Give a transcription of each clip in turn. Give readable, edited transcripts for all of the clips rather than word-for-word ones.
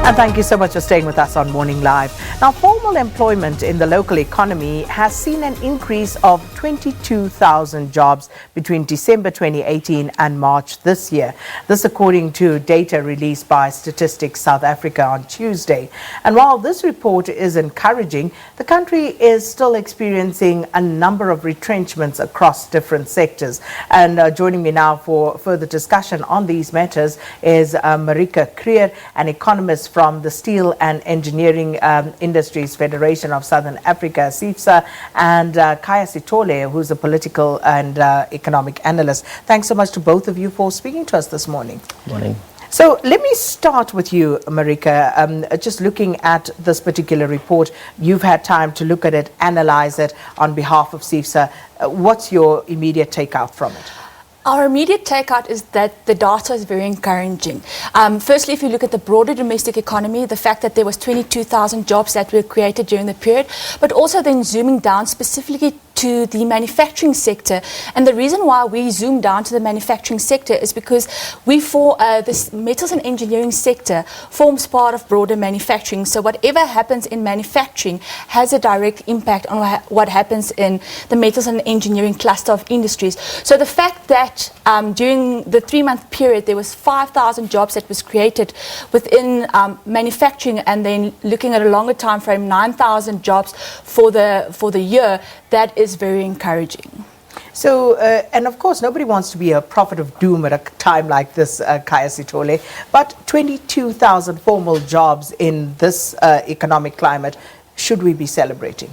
And thank you so much for staying with us on Morning Live. Now, formal employment in the local economy has seen an increase of 22,000 jobs between December 2018 and March this year. This according to data released by Statistics South Africa on Tuesday. And while this report is encouraging, the country is still experiencing a number of retrenchments across different sectors. And joining me now for further discussion on these matters is Marique Kruger, an economist from the Steel and Engineering Industries Federation of Southern Africa, SEIFSA, and Khaya Sithole, who's a political and economic analyst. Thanks so much to both of you for speaking to us this morning. Morning. So let me start with you, Marique. Just looking at this particular report, you've had time to look at it, analyze it on behalf of SEIFSA. What's your immediate takeout from it? Our immediate takeout is that the data is very encouraging. Firstly, if you look at the broader domestic economy, the fact that there was 22,000 jobs that were created during the period, but also then zooming down specifically to the manufacturing sector. And the reason why we zoom down to the manufacturing sector is because this metals and engineering sector forms part of broader manufacturing. So whatever happens in manufacturing has a direct impact on what happens in the metals and engineering cluster of industries. So the fact that during the 3-month period there was 5,000 jobs that was created within manufacturing, and then looking at a longer time frame, 9,000 jobs for the year, that is very encouraging. So, and of course, nobody wants to be a prophet of doom at a time like this, Khaya Sithole, but 22,000 formal jobs in this economic climate, should we be celebrating?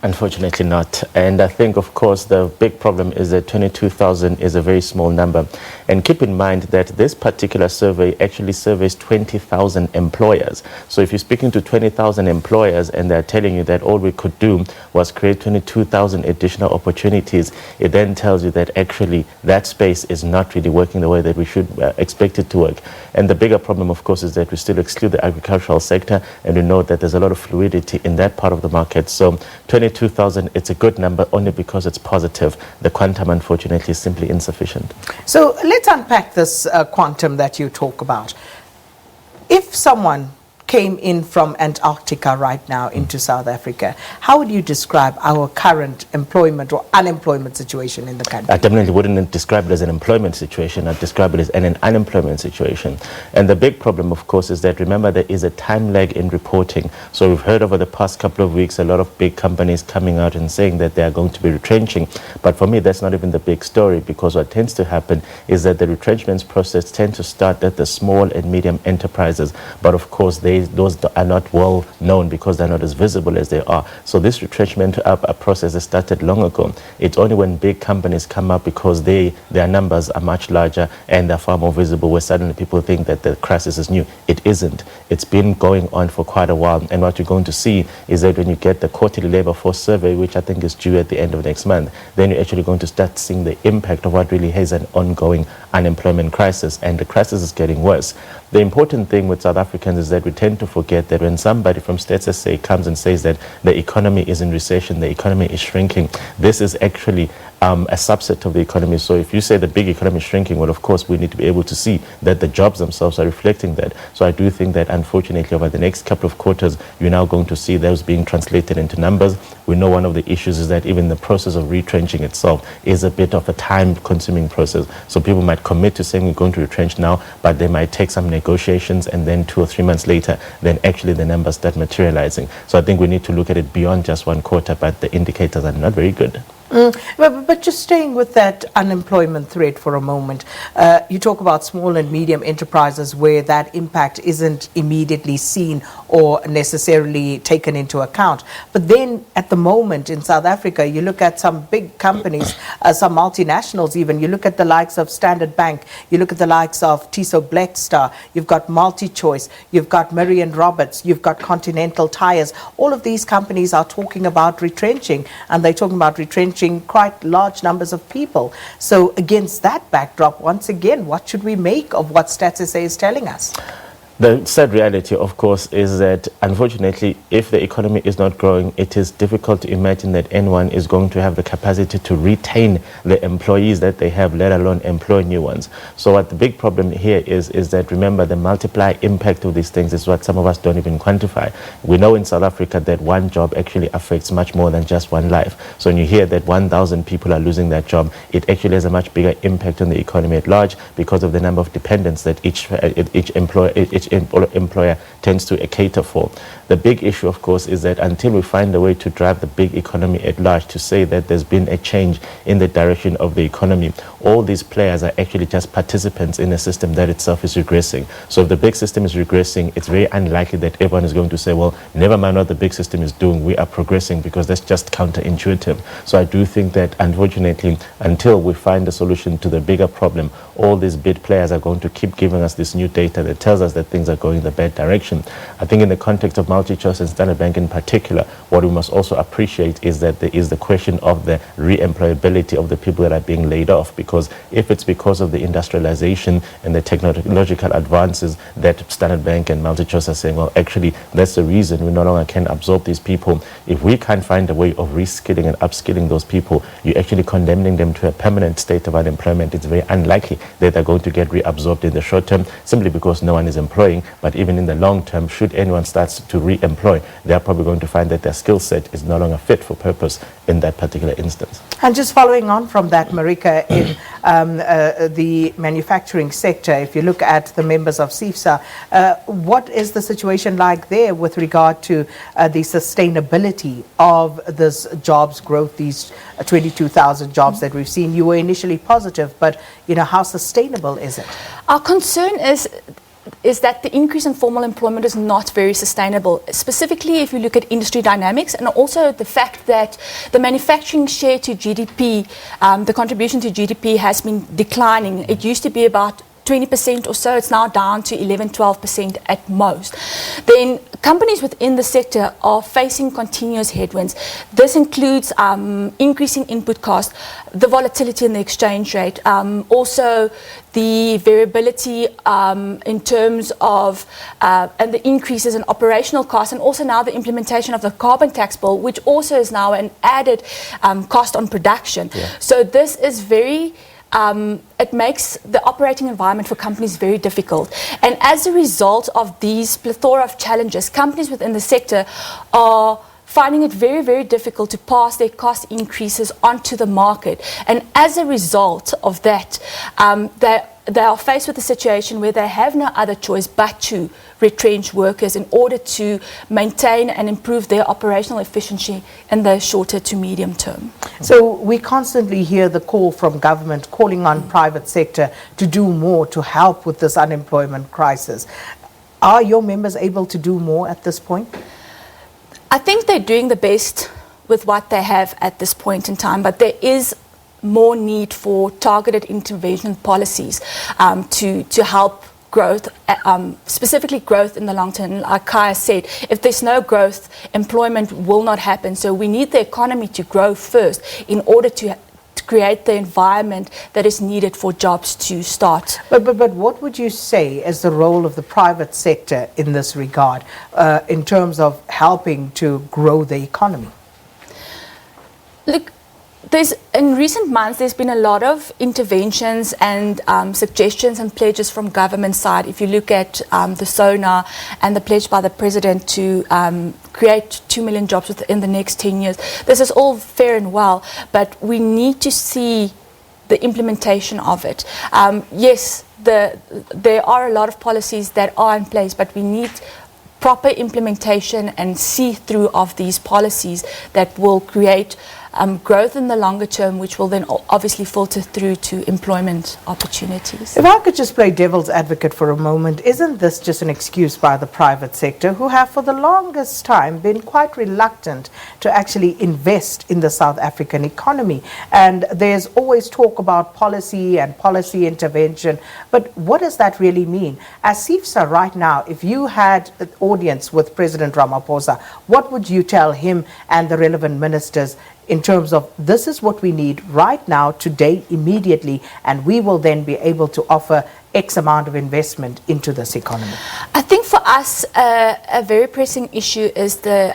Unfortunately not. And I think, of course, the big problem is that 22,000 is a very small number. And keep in mind that this particular survey actually surveys 20,000 employers. So if you're speaking to 20,000 employers and they're telling you that all we could do was create 22,000 additional opportunities, it then tells you that actually that space is not really working the way that we should expect it to work. And the bigger problem, of course, is that we still exclude the agricultural sector, and we know that there's a lot of fluidity in that part of the market. So 22,000, it's a good number only because it's positive. The quantum, unfortunately, is simply insufficient. So let's unpack this quantum that you talk about. If someone came in from Antarctica right now into South Africa, how would you describe our current employment or unemployment situation in the country? I definitely wouldn't describe it as an employment situation. I'd describe it as an unemployment situation. And the big problem, of course, is that, remember, there is a time lag in reporting. So we've heard over the past couple of weeks a lot of big companies coming out and saying that they are going to be retrenching. But for me, that's not even the big story, because what tends to happen is that the retrenchments process tend to start at the small and medium enterprises. But of course, those are not well known because they're not as visible as they are. So this retrenchment process has started long ago. It's only when big companies come up, because their numbers are much larger and they're far more visible, where suddenly people think that the crisis is new. It isn't. It's been going on for quite a while. And what you're going to see is that when you get the quarterly labor force survey, which I think is due at the end of next month, then you're actually going to start seeing the impact of what really is an ongoing unemployment crisis. And the crisis is getting worse. The important thing with South Africans is that we tend to forget that when somebody from Stats SA comes and says that the economy is in recession, the economy is shrinking, this is actually a subset of the economy. So if you say the big economy is shrinking, well, of course, we need to be able to see that the jobs themselves are reflecting that. So I do think that, unfortunately, over the next couple of quarters, you're now going to see those being translated into numbers. We know one of the issues is that even the process of retrenching itself is a bit of a time-consuming process. So people might commit to saying we're going to retrench now, but they might take some negotiations, and then 2 or 3 months later, then actually the numbers start materializing. So I think we need to look at it beyond just one quarter, but the indicators are not very good. But just staying with that unemployment thread for a moment, you talk about small and medium enterprises where that impact isn't immediately seen or necessarily taken into account. But then at the moment in South Africa, you look at some big companies, some multinationals even, you look at the likes of Standard Bank, you look at the likes of Tiso Blackstar, you've got MultiChoice, you've got Murray & Roberts, you've got Continental Tires. All of these companies are talking about retrenching, and they're talking about retrenching quite large numbers of people. So against that backdrop, once again, what should we make of what Stats SA is telling us? The sad reality, of course, is that unfortunately, if the economy is not growing, it is difficult to imagine that anyone is going to have the capacity to retain the employees that they have, let alone employ new ones. So what the big problem here is that, remember, the multiplier impact of these things is what some of us don't even quantify. We know in South Africa that one job actually affects much more than just one life. So when you hear that 1,000 people are losing their job, it actually has a much bigger impact on the economy at large because of the number of dependents that each employer tends to cater for. The big issue, of course, is that until we find a way to drive the big economy at large, to say that there's been a change in the direction of the economy, all these players are actually just participants in a system that itself is regressing. So if the big system is regressing, it's very unlikely that everyone is going to say, well, never mind what the big system is doing, we are progressing, because that's just counterintuitive. So I do think that, unfortunately, until we find a solution to the bigger problem, all these big players are going to keep giving us this new data that tells us that things are going in the bad direction. I think in the context of MultiChoice and Standard Bank in particular, what we must also appreciate is that there is the question of the re-employability of the people that are being laid off, because if it's because of the industrialization and the technological advances that Standard Bank and MultiChoice are saying, well, actually, that's the reason we no longer can absorb these people. If we can't find a way of reskilling and upskilling those people, you're actually condemning them to a permanent state of unemployment. It's very unlikely that they're going to get reabsorbed in the short term, simply because no one is employing. But even in the long term, should anyone start to re-employ, they're probably going to find that their skill set is no longer fit for purpose in that particular instance. And just following on from that, Marique, in the manufacturing sector, if you look at the members of SEIFSA, what is the situation like there with regard to the sustainability of this jobs growth, these 22,000 jobs that we've seen? You were initially positive, but how sustainable is it? Our concern is that the increase in formal employment is not very sustainable, specifically if you look at industry dynamics, and also the fact that the manufacturing share to GDP, the contribution to GDP has been declining. It used to be about 20% or so, it's now down to 11-12% at most. Then companies within the sector are facing continuous headwinds. This includes increasing input costs, the volatility in the exchange rate, also the variability in terms of and the increases in operational costs, and also now the implementation of the carbon tax bill, which also is now an added cost on production. Yeah. So this is very it makes the operating environment for companies very difficult. And as a result of these plethora of challenges, companies within the sector are finding it very, very difficult to pass their cost increases onto the market. And as a result of that, they are faced with a situation where they have no other choice but to retrench workers in order to maintain and improve their operational efficiency in the shorter to medium term. So we constantly hear the call from government calling on private sector to do more to help with this unemployment crisis. Are your members able to do more at this point? I think they're doing the best with what they have at this point in time, but there is more need for targeted intervention policies to help growth, specifically growth in the long term. Like Khaya said, if there's no growth, employment will not happen. So we need the economy to grow first in order to create the environment that is needed for jobs to start. But what would you say is the role of the private sector in this regard, in terms of helping to grow the economy? Look, in recent months, there's been a lot of interventions and suggestions and pledges from government side. If you look at the SONA and the pledge by the president to create 2 million jobs within the next 10 years, this is all fair and well, but we need to see the implementation of it. Yes, there are a lot of policies that are in place, but we need proper implementation and see-through of these policies that will create growth in the longer term, which will then obviously filter through to employment opportunities. If I could just play devil's advocate for a moment, isn't this just an excuse by the private sector, who have for the longest time been quite reluctant to actually invest in the South African economy? And there's always talk about policy and policy intervention, but what does that really mean? As SEIFSA right now, if you had an audience with President Ramaphosa, what would you tell him and the relevant ministers in terms of this is what we need right now, today, immediately, and we will then be able to offer X amount of investment into this economy? I think for us, a very pressing issue is the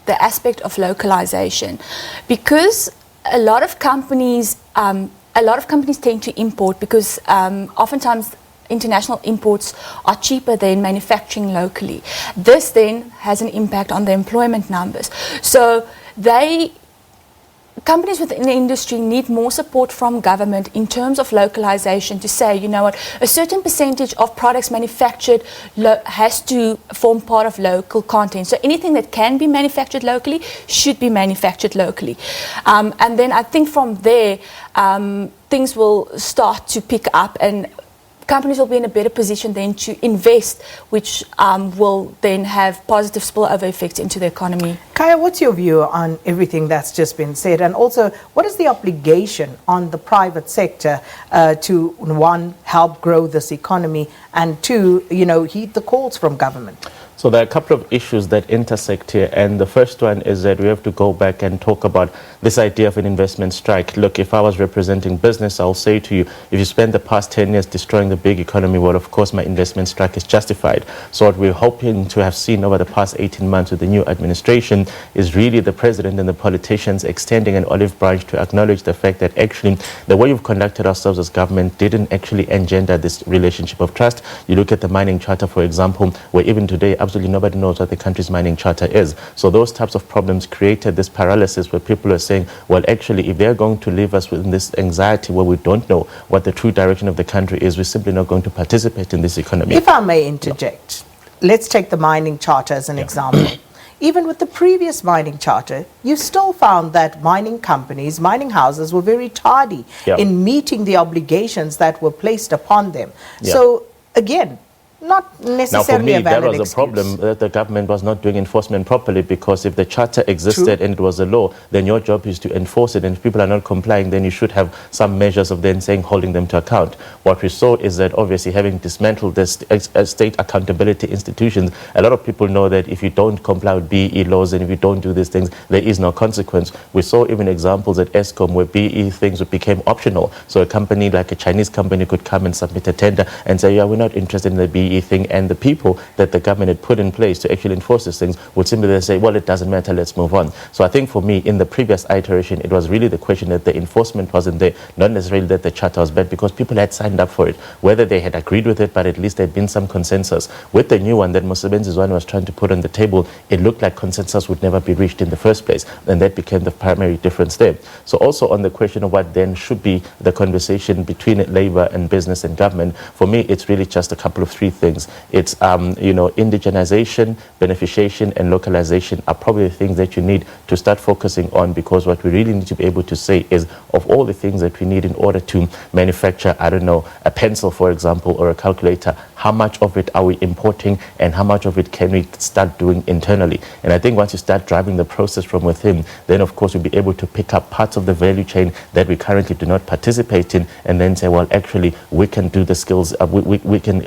aspect of localization, because a lot of companies tend to import because oftentimes international imports are cheaper than manufacturing locally. This then has an impact on the employment numbers. So companies within the industry need more support from government in terms of localization to say, you know what, a certain percentage of products manufactured has to form part of local content. So anything that can be manufactured locally should be manufactured locally. And then I think from there, things will start to pick up and companies will be in a better position then to invest, which will then have positive spillover effects into the economy. Khaya, what's your view on everything that's just been said? And also, what is the obligation on the private sector to, one, help grow this economy, and two, heed the calls from government? So there are a couple of issues that intersect here, and the first one is that we have to go back and talk about this idea of an investment strike. Look, if I was representing business, I'll say to you, if you spend the past 10 years destroying the big economy, well, of course, my investment strike is justified. So what we're hoping to have seen over the past 18 months with the new administration is really the president and the politicians extending an olive branch to acknowledge the fact that actually the way we've conducted ourselves as government didn't actually engender this relationship of trust. You look at the mining charter, for example, where even today, absolutely nobody knows what the country's mining charter is. So those types of problems created this paralysis where people are saying, well, actually, if they're going to leave us with this anxiety where we don't know what the true direction of the country is, we're simply not going to participate in this economy. If I may interject, let's take the mining charter as an example. Even with the previous mining charter, you still found that mining companies, mining houses were very tardy in meeting the obligations that were placed upon them. So, again, not necessarily a valid excuse. Now, for me, that was a problem that the government was not doing enforcement properly, because if the charter existed and it was a law, then your job is to enforce it. And if people are not complying, then you should have some measures of then saying, holding them to account. What we saw is that obviously having dismantled the state accountability institutions, a lot of people know that if you don't comply with BE laws and if you don't do these things, there is no consequence. We saw even examples at ESCOM where BE things became optional. So a company like a Chinese company could come and submit a tender and say, yeah, we're not interested in the BE thing, and the people that the government had put in place to actually enforce these things would simply then say, well, it doesn't matter, let's move on. So I think for me, in the previous iteration, it was really the question that the enforcement wasn't there, not necessarily that the charter was bad, because people had signed up for it, whether they had agreed with it, but at least there had been some consensus. With the new one that Mosebenzi's was trying to put on the table, it looked like consensus would never be reached in the first place, and that became the primary difference there. So also on the question of what then should be the conversation between labor and business and government, for me, it's really just a couple of three things. It's, indigenization, beneficiation, and localization are probably the things that you need to start focusing on, because what we really need to be able to say is, of all the things that we need in order to manufacture, I don't know, a pencil, for example, or a calculator, how much of it are we importing and how much of it can we start doing internally? And I think once you start driving the process from within, then of course you'll be able to pick up parts of the value chain that we currently do not participate in, and then say, well, actually, we can do the skills, we can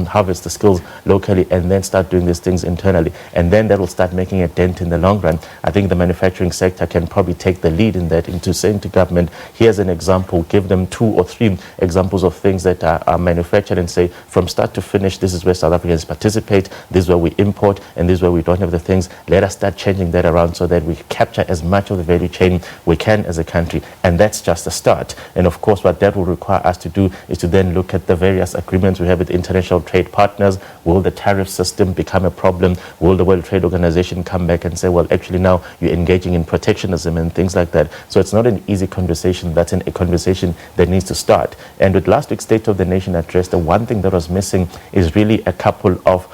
harvest the skills locally and then start doing these things internally. And then that will start making a dent in the long run. I think the manufacturing sector can probably take the lead in that, into saying to government, here's an example, give them 2 or 3 examples of things that are manufactured, and say, from start to finish, this is where South Africans participate, this is where we import, and this is where we don't have the things. Let us start changing that around so that we capture as much of the value chain we can as a country. And that's just a start. And of course, what that will require us to do is to then look at the various agreements we have with international trade partners. Will the tariff system become a problem? Will the World Trade Organization come back and say, well, actually now you're engaging in protectionism and things like that? So it's not an easy conversation. That's a conversation that needs to start. And with last week's State of the Nation address, the one thing that was missing is really a couple of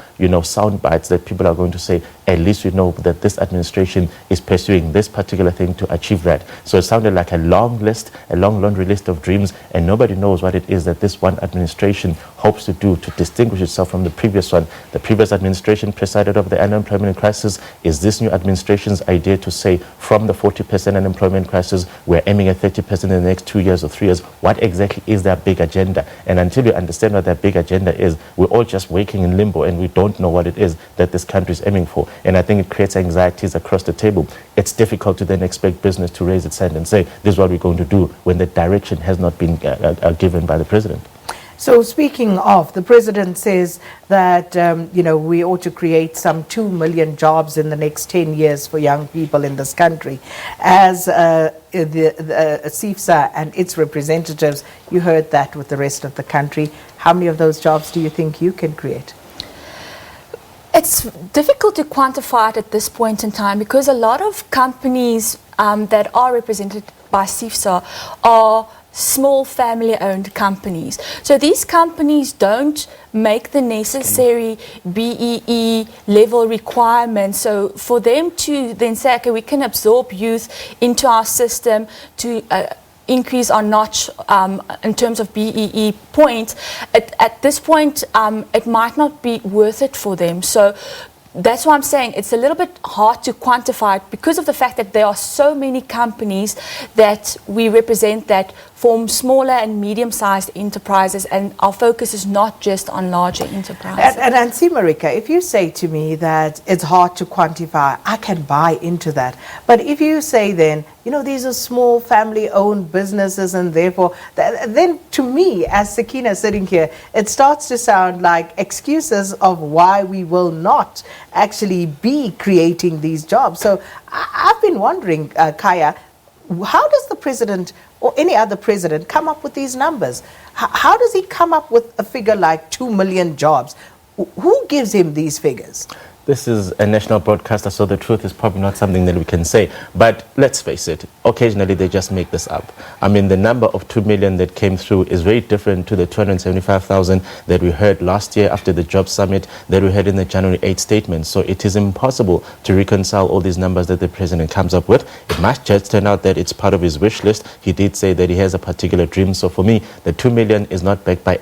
sound bites that people are going to say, at least we know that this administration is pursuing this particular thing to achieve that. So it sounded like a long list, a long laundry list of dreams, and nobody knows what it is that this one administration hopes to do to distinguish itself from the previous one. The previous administration presided over the unemployment crisis. Is this new administration's idea to say, from the 40% unemployment crisis, we're aiming at 30% in the next 2 years or 3 years? What exactly is their big agenda? And until you understand what their big agenda is, we're all just waking in limbo and we don't know what it is that this country is aiming for. And I think it creates anxieties across the table. It's difficult to then expect business to raise its hand and say, this is what we're going to do, when the direction has not been given by the president. So speaking of, the president says that, we ought to create some 2 million jobs in the next 10 years for young people in this country. As the SEIFSA and its representatives, you heard that with the rest of the country. How many of those jobs do you think you can create? It's difficult to quantify it at this point in time because a lot of companies that are represented by SEIFSA are small family-owned companies. So these companies don't make the necessary BEE level requirements. So for them to then say, okay, we can absorb youth into our system to increase our notch in terms of BEE points, at this point, it might not be worth it for them. So that's why I'm saying it's a little bit hard to quantify it because of the fact that there are so many companies that we represent that form smaller and medium-sized enterprises, and our focus is not just on larger enterprises. And see, Marique, if you say to me that it's hard to quantify, I can buy into that. But if you say then, these are small family-owned businesses, and therefore, then to me, as Sakina sitting here, it starts to sound like excuses of why we will not actually be creating these jobs. So I've been wondering, Khaya, how does the president or any other president come up with these numbers? How does he come up with a figure like 2 million jobs? Who gives him these figures? This is a national broadcaster, so the truth is probably not something that we can say. But let's face it, occasionally they just make this up. I mean, the number of 2 million that came through is very different to the 275,000 that we heard last year after the job summit, that we heard in the January 8 statement. So it is impossible to reconcile all these numbers that the president comes up with. It might just turn out that it's part of his wish list. He did say that he has a particular dream. So for me, the 2 million is not backed by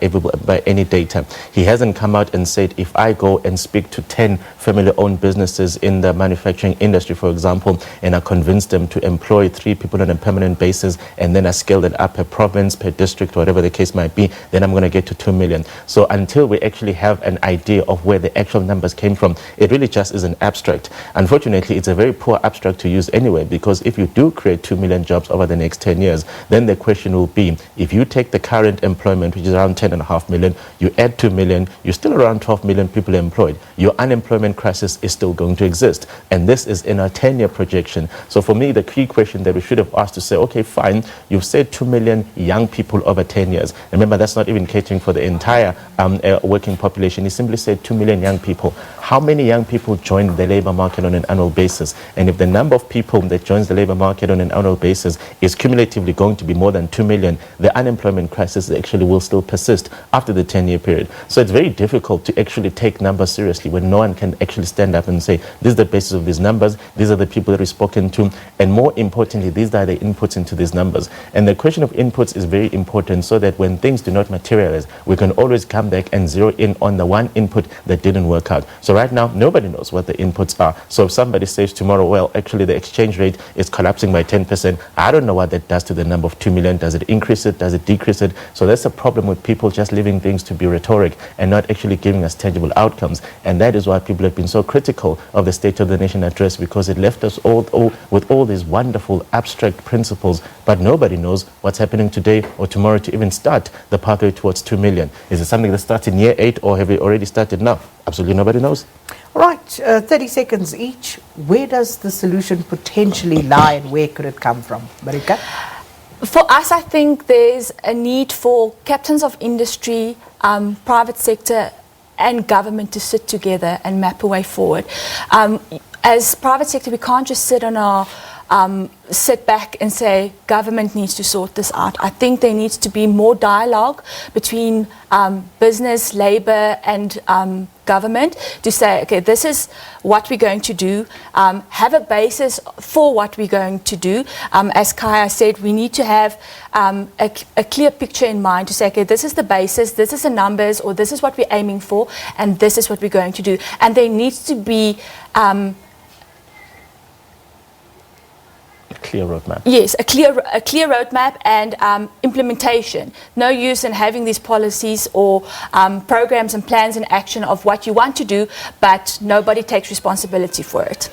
any data. He hasn't come out and said, if I go and speak to 10 family-owned businesses in the manufacturing industry, for example, and I convince them to employ 3 people on a permanent basis, and then I scale that up per province, per district, whatever the case might be, then I'm going to get to 2 million. So until we actually have an idea of where the actual numbers came from, it really just is an abstract. Unfortunately, it's a very poor abstract to use anyway, because if you do create 2 million jobs over the next 10 years, then the question will be, if you take the current employment, which is around 10.5 million, you add 2 million, you're still around 12 million people employed. Your unemployment crisis is still going to exist, and this is in a 10-year projection. So for me, the key question that we should have asked to say, okay, fine, you've said 2 million young people over 10 years. Remember, that's not even catering for the entire working population. You simply said 2 million young people. How many young people join the labor market on an annual basis? And if the number of people that joins the labor market on an annual basis is cumulatively going to be more than 2 million, the unemployment crisis actually will still persist after the 10-year period. So it's very difficult to actually take numbers seriously when no one can actually stand up and say, this is the basis of these numbers, these are the people that we've spoken to, and more importantly, these are the inputs into these numbers. And the question of inputs is very important, so that when things do not materialize, we can always come back and zero in on the one input that didn't work out. So right now, nobody knows what the inputs are. So if somebody says tomorrow, well, actually the exchange rate is collapsing by 10%, I don't know what that does to the number of 2 million. Does it increase it? Does it decrease it? So that's a problem with people just leaving things to be rhetoric and not actually giving us tangible outcomes. And that is why people have been so critical of the State of the Nation address, because it left us all with all these wonderful abstract principles, but nobody knows what's happening today or tomorrow to even start the pathway towards 2 million. Is it something that starts in year 8, or have we already started now? Absolutely nobody knows. Right, 30 seconds each. Where does the solution potentially lie, and where could it come from? Marique? For us, I think there's a need for captains of industry, private sector and government to sit together and map a way forward. As private sector, we can't just sit back and say government needs to sort this out. I think there needs to be more dialogue between business, labor and government to say, okay, this is what we're going to do, have a basis for what we're going to do. As Khaya said, we need to have a clear picture in mind to say, okay, this is the basis, this is the numbers, or this is what we're aiming for, and this is what we're going to do. And there needs to be clear roadmap. Yes, a clear roadmap and implementation. No use in having these policies or programs and plans in action of what you want to do, but nobody takes responsibility for it.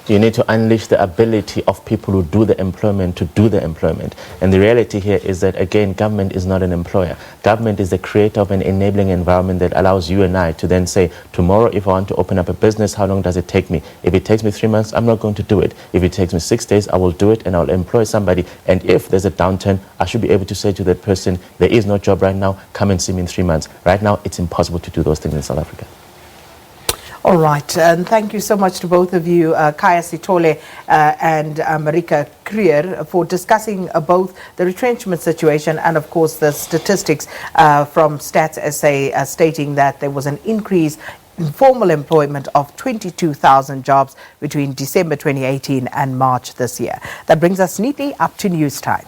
You need to unleash the ability of people who do the employment to do the employment. And the reality here is that, again, government is not an employer. Government is the creator of an enabling environment that allows you and I to then say, tomorrow if I want to open up a business, how long does it take me? If it takes me 3 months, I'm not going to do it. If it takes me 6 days, I will do it and I'll employ somebody. And if there's a downturn, I should be able to say to that person, there is no job right now, come and see me in 3 months. Right now, it's impossible to do those things in South Africa. All right, and thank you so much to both of you, Khaya Sithole and Marique Kruger, for discussing both the retrenchment situation and, of course, the statistics from Stats SA stating that there was an increase in formal employment of 22,000 jobs between December 2018 and March this year. That brings us neatly up to news time.